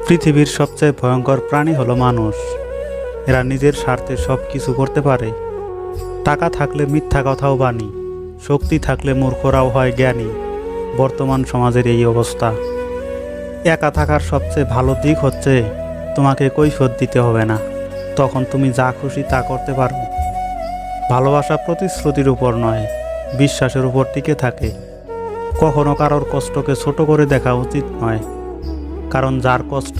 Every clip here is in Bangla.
পৃথিবীর সবচেয়ে ভয়ঙ্কর প্রাণী হলো মানুষ। এরা নিজের স্বার্থে সব কিছু করতে পারে। টাকা থাকলে মিথ্যা কথাও বাণী, শক্তি থাকলে মূর্খরাও হয় জ্ঞানী। বর্তমান সমাজের এই অবস্থা। একা থাকার সবচেয়ে ভালো দিক হচ্ছে তোমাকে কৈফিয়ত দিতে হবে না, তখন তুমি যা খুশি তা করতে পারো। ভালোবাসা প্রতিশ্রুতির উপর নয়, বিশ্বাসের উপর টিকে থাকে। কখনো কারোর কষ্টকে ছোট করে দেখা উচিত নয়, কারণ যার কষ্ট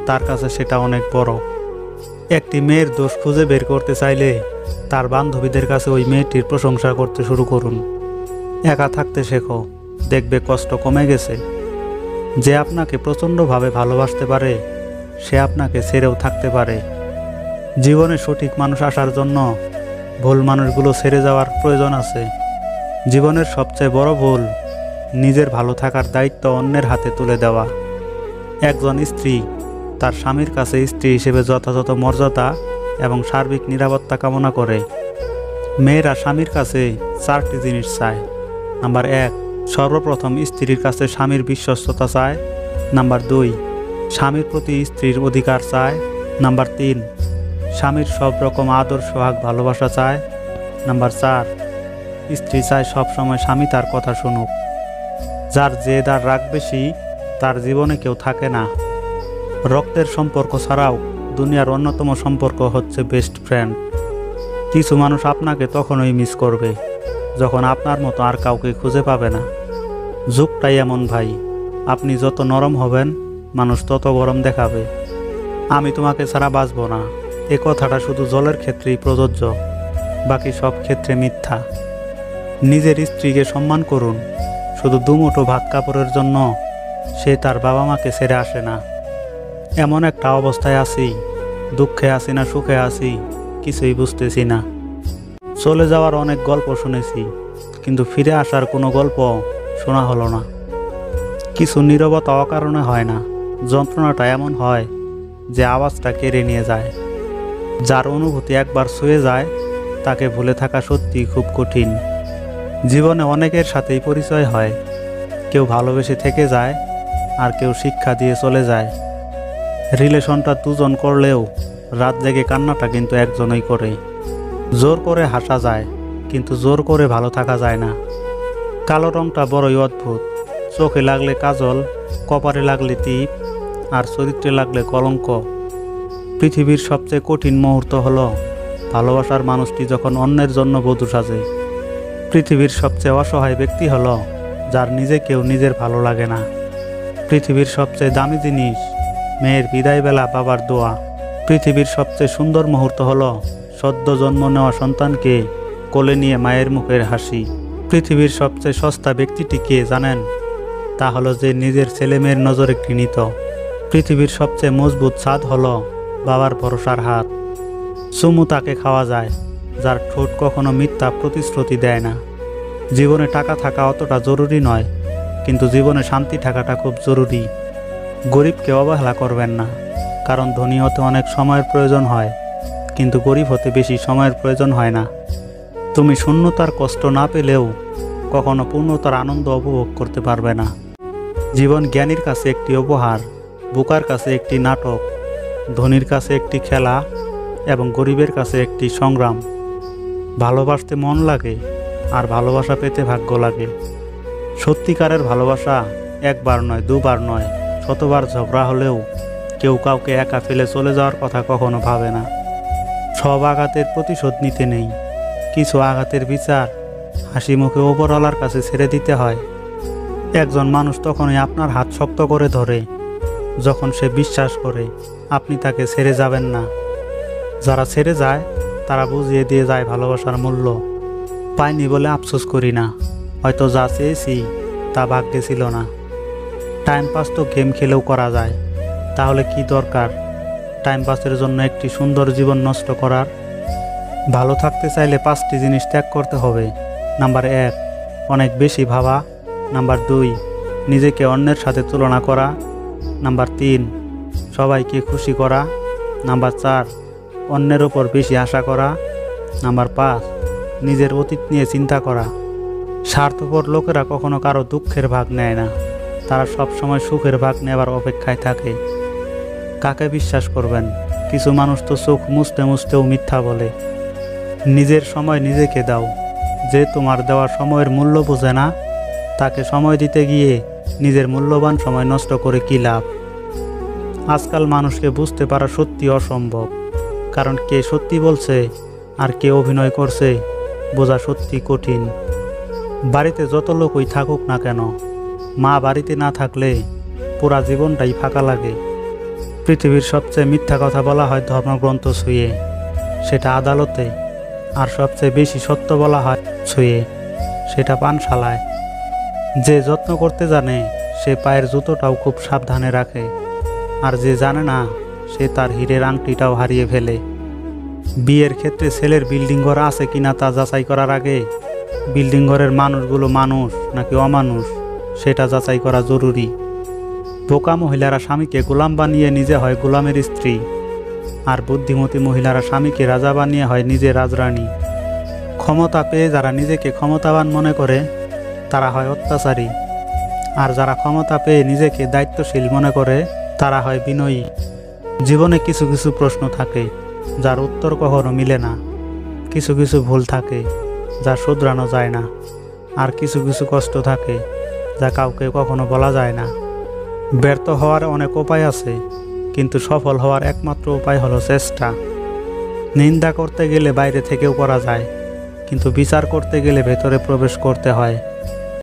তার কাছে সেটা অনেক বড়। একটি মেয়ের দোষ খুঁজে বের করতে চাইলে তার বান্ধবীদের কাছে ওই মেয়েটির প্রশংসা করতে শুরু করুন। একা থাকতে শেখো, দেখবে কষ্ট কমে গেছে। যে আপনাকে প্রচণ্ডভাবে ভালোবাসতে পারে সে আপনাকে ছেড়েও থাকতে পারে। জীবনে সঠিক মানুষ আসার জন্য ভুল মানুষগুলো ছেড়ে যাওয়ার প্রয়োজন আছে। জীবনের সবচেয়ে বড় ভুল নিজের ভালো থাকার দায়িত্ব অন্যের হাতে তুলে দেওয়া। একজন স্ত্রী তার স্বামীর কাছে স্ত্রী হিসেবে যথাযথ মর্যাদা এবং সার্বিক নিরাপত্তা কামনা করে। মেয়েরা স্বামীর কাছে 4টি জিনিস চায়। নাম্বার 1, সর্বপ্রথম স্ত্রীর কাছে স্বামীর বিশ্বস্ততা চায়। নাম্বার 2, স্বামীর প্রতি স্ত্রীর অধিকার চায়। নাম্বার 3, স্বামীর সব রকম আদর সোহাগ ভালোবাসা চায়। নাম্বার 4, স্ত্রী চায় সবসময় স্বামী তার কথা শুনুক। যার জেদ আর রাগ বেশি তার জীবনে কেউ থাকে না। রক্তের সম্পর্ক ছাড়াও দুনিয়ার অন্যতম সম্পর্ক হচ্ছে বেস্ট ফ্রেন্ড। কিছু মানুষ আপনাকে তখনই মিস করবে যখন আপনার মতো আর কাউকে খুঁজে পাবে না। যুগটাই এমন ভাই, আপনি যত নরম হবেন মানুষ তত গরম দেখাবে। আমি তোমাকে ছাড়া বাঁচব না, এ কথাটা শুধু জলের ক্ষেত্রেই প্রযোজ্য, বাকি সব ক্ষেত্রে মিথ্যা। নিজের স্ত্রীকে সম্মান করুন। শুধু দুমুঠো ভাত কাপড়ের জন্য সে তার বাবা মাকে ছেড়ে আসে না। এমন একটা অবস্থায় আছি, দুঃখে আছি না সুখে আছি কিছুই বুঝতেছি না। চলে যাওয়ার অনেক গল্প শুনেছি, কিন্তু ফিরে আসার কোনো গল্প শোনা হলো না। কিছু নীরবতা অকারণে হয় না, যন্ত্রণাটা এমন হয় যে আওয়াজটা কেড়ে নিয়ে যায়। যার অনুভূতি একবার ছুঁয়ে যায় তাকে ভুলে থাকা সত্যি খুব কঠিন। জীবনে অনেকের সাথেই পরিচয় হয়, কেউ ভালোবেসে থেকে যায় আর কেউ শিক্ষা দিয়ে চলে যায়। রিলেশনটা দুজন করলেও রাত জেগে কান্নাটা কিন্তু একজনই করে। জোর করে হাসা যায়, কিন্তু জোর করে ভালো থাকা যায় না। কালো রংটা বড়ই অদ্ভুত, চোখে লাগলে কাজল, কপালে লাগলে টিপ, আর চরিত্রে লাগলে কলঙ্ক। পৃথিবীর সবচেয়ে কঠিন মুহূর্ত হলো ভালোবাসার মানুষটি যখন অন্যের জন্য বধূ সাজে। পৃথিবীর সবচেয়ে অসহায় ব্যক্তি হলো যার নিজেকেও নিজের ভালো লাগে না। পৃথিবীর সবচেয়ে দামি জিনিস মেয়ের বিদায়বেলা বাবার দোয়া। পৃথিবীর সবচেয়ে সুন্দর মুহূর্ত হলো সদ্য জন্ম নেওয়া সন্তানকে কোলে নিয়ে মায়ের মুখের হাসি। পৃথিবীর সবচেয়ে সস্তা ব্যক্তিটি কে জানেন? তা হলো যে নিজের ছেলেমেয়ের নজরে ঘৃণিত। পৃথিবীর সবচেয়ে মজবুত ছাদ হলো বাবার ভরসার হাত। চুমু তাকে খাওয়া যায় যার ঠোঁট কখনো মিথ্যা প্রতিশ্রুতি দেয় না। জীবনে টাকা থাকা অতটা জরুরি নয়, কিন্তু জীবনে শান্তি থাকাটা খুব জরুরি। গরিবকে অবহেলা করবেন না, কারণ ধনী হতে অনেক সময়ের প্রয়োজন হয়, কিন্তু গরিব হতে বেশি সময়ের প্রয়োজন হয় না। তুমি শূন্যতার কষ্ট না পেলেও কখনো পূর্ণতার আনন্দ উপভোগ করতে পারবে না। জীবন জ্ঞানীর কাছে একটি উপহার, বোকার কাছে একটি নাটক, ধনীর কাছে একটি খেলা এবং গরিবের কাছে একটি সংগ্রাম। ভালোবাসতে মন লাগে আর ভালোবাসা পেতে ভাগ্য লাগে। সত্যিকারের ভালোবাসা একবার নয়, দুবার নয়, শতবার ঝগড়া হলেও কেউ কাউকে একা ফেলে চলে যাওয়ার কথা কখনো ভাবে না। সব আঘাতের প্রতিশোধ নিতে নেই, কিছু আঘাতের বিচার হাসি মুখে ওপরওয়ালার কাছে ছেড়ে দিতে হয়। একজন মানুষ তখনই আপনার হাত শক্ত করে ধরে যখন সে বিশ্বাস করে আপনি তাকে ছেড়ে যাবেন না। যারা ছেড়ে যায় তারা বুঝিয়ে দিয়ে যায় ভালোবাসার মূল্য। পাইনি বলে আফসোস করি না, হয়তো যা চেয়েছি তা ভাগ্যে ছিল না। টাইম পাস তো গেম খেলেও করা যায়, তাহলে কি দরকার টাইম পাসের জন্য একটি সুন্দর জীবন নষ্ট করার? ভালো থাকতে চাইলে 5টি জিনিস ত্যাগ করতে হবে। নাম্বার 1, অনেক বেশি ভাবা। নাম্বার 2, নিজেকে অন্যের সাথে তুলনা করা। নাম্বার 3, সবাইকে খুশি করা। নাম্বার 4, অন্যের ওপর বেশি আশা করা। নাম্বার 5, নিজের অতীত নিয়ে চিন্তা করা। স্বার্থপর লোকেরা কখনো কারো দুঃখের ভাগ নেয় না, তারা সব সময় সুখের ভাগ নেবার অপেক্ষায় থাকে। কাকে বিশ্বাস করবেন? কিছু মানুষ তো চোখ মুছতে মুছতেও মিথ্যা বলে। নিজের সময় নিজেকে দাও। যে তোমার দেওয়া সময়ের মূল্য বোঝে না, তাকে সময় দিতে গিয়ে নিজের মূল্যবান সময় নষ্ট করে কী লাভ? আজকাল মানুষকে বুঝতে পারা সত্যি অসম্ভব, কারণ কে সত্যি বলছে আর কে অভিনয় করছে বোঝা সত্যি কঠিন। বাড়িতে যত লোকই থাকুক না কেন, মা বাড়িতে না থাকলে পুরা জীবনটাই ফাঁকা লাগে। পৃথিবীর সবচেয়ে মিথ্যা কথা বলা হয় ধর্মগ্রন্থ ছুঁয়ে, সেটা আদালতে। আর সবচেয়ে বেশি সত্য বলা হয় ছুঁয়ে, সেটা পানশালায়। যে যত্ন করতে জানে সে পায়ের জুতোটাও খুব সাবধানে রাখে, আর যে জানে না সে তার হীরের আংটিটাও হারিয়ে ফেলে। বিয়ের ক্ষেত্রে ছেলের বিল্ডিং ঘর আছে কিনা তা যাচাই করার আগে বিল্ডিং ঘরের মানুষগুলো মানুষ নাকি অমানুষ সেটা যাচাই করা জরুরি। বোকা মহিলারা স্বামীকে গোলাম বানিয়ে নিজে হয় গোলামের স্ত্রী, আর বুদ্ধিমতী মহিলারা স্বামীকে রাজা বানিয়ে হয় নিজে রাজরানী। ক্ষমতা পেয়ে যারা নিজেকে ক্ষমতাবান মনে করে তারা হয় অত্যাচারী, আর যারা ক্ষমতা পেয়ে নিজেকে দায়িত্বশীল মনে করে তারা হয় বিনয়ী। জীবনে কিছু কিছু প্রশ্ন থাকে যার উত্তর কখনো মিলে না, কিছু কিছু ভুল থাকে যা শুধরানো যায় না, আর কিছু কিছু কষ্ট থাকে যা কাউকে কখনো বলা যায় না। ব্যর্থ হওয়ার অনেক উপায় আছে, কিন্তু সফল হওয়ার একমাত্র উপায় হলো চেষ্টা। নিন্দা করতে গেলে বাইরে থেকেও করা যায়, কিন্তু বিচার করতে গেলে ভেতরে প্রবেশ করতে হয়।